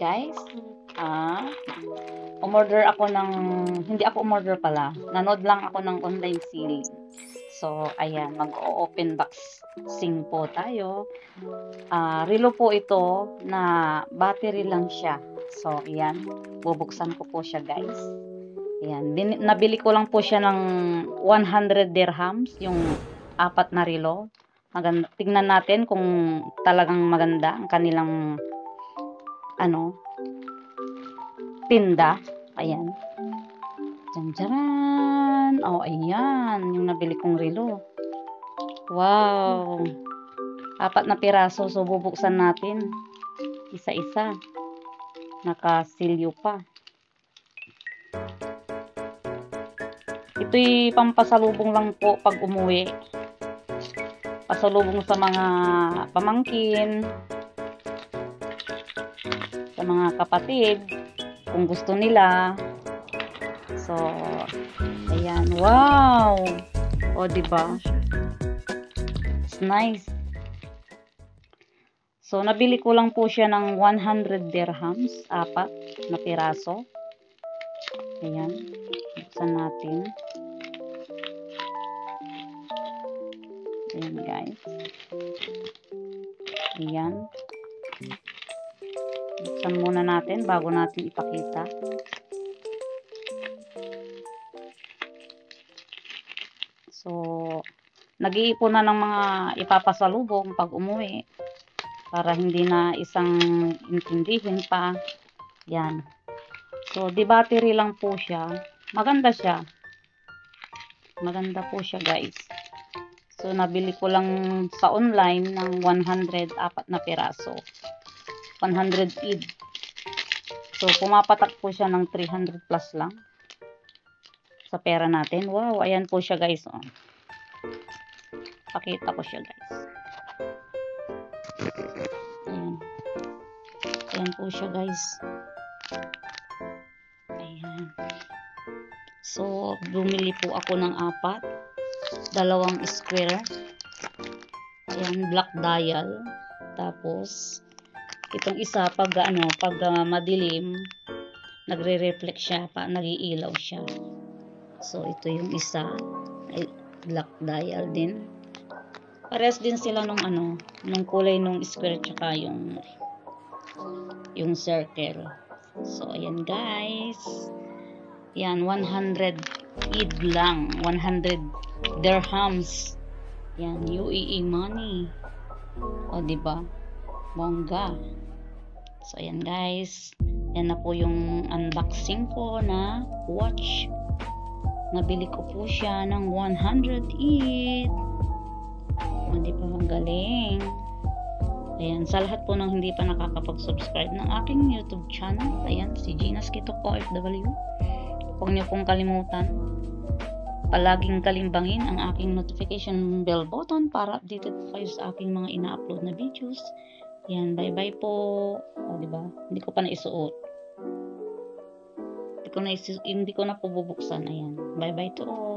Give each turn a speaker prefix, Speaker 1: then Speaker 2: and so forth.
Speaker 1: guys. Umorder ako ng, hindi ako umorder pala. Nanood lang ako ng online selling. So, ayan, mag-open boxing po tayo. Relo po ito na battery lang siya. So, ayan, bubuksan ko po siya guys. Ayan, nabili ko lang po siya ng 100 dirhams, yung 4 na relo. Maganda, tingnan natin kung talagang maganda ang kanilang tinda. Ayan. Diyan. Oh, ayan. Yung nabili kong relo. Wow. 4 na piraso. So, bubuksan natin. Isa-isa. Nakasilyo pa. Ito'y pampasalubong lang po pag umuwi. Pasalubong sa mga pamangkin, sa mga kapatid, kung gusto nila. So, ayan. Wow! O, diba? It's nice. So, nabili ko lang po siya ng 100 dirhams, 4 na piraso. Ayan. Buksan natin. Ayan, guys. Ayan. Buksan muna natin bago natin ipakita. So, nag-iipon na ng mga ipapasalubong pag umuwi para hindi na isang intindihin pa. Yan. So, di battery lang po siya. Maganda siya. Maganda po siya, guys. So, nabili ko lang sa online ng 100, 4 na piraso. 100 each. So, pumapatak po siya ng 300 plus lang sa pera natin. Wow, ayan po siya guys. Oh. Pakita ko siya guys. Ayan. Ayan po siya guys. Ayan. So, bumili po ako ng 4. 2 square. Ayan, black dial. Tapos, itong isa, pag madilim, nagre-reflect siya, nag-iilaw siya. So, ito yung isa. Ay, black dial din. Parehas din sila nung nung kulay nung square tsaka yung circle. So, ayan guys. Yan, 100 eid lang. 100 dirhams. Yan, UAE money. O, diba? Bongga. So, ayan guys. Yan na po yung unboxing ko na watch. Nabili ko po siya ng 100 eid. O, diba? Ang galing. Ayan, sa lahat po ng hindi pa nakakapag-subscribe ng aking YouTube channel. Ayan, si Gina Skitok OFW. Huwag niyo pong kalimutan. Palaging kalimbangin ang aking notification bell button para updated po kayo sa aking mga ina-upload na videos. Yan, bye-bye po. O, diba? Hindi ko pa naisuot. Hindi ko na po bubuksan. Ayan. Bye-bye to all.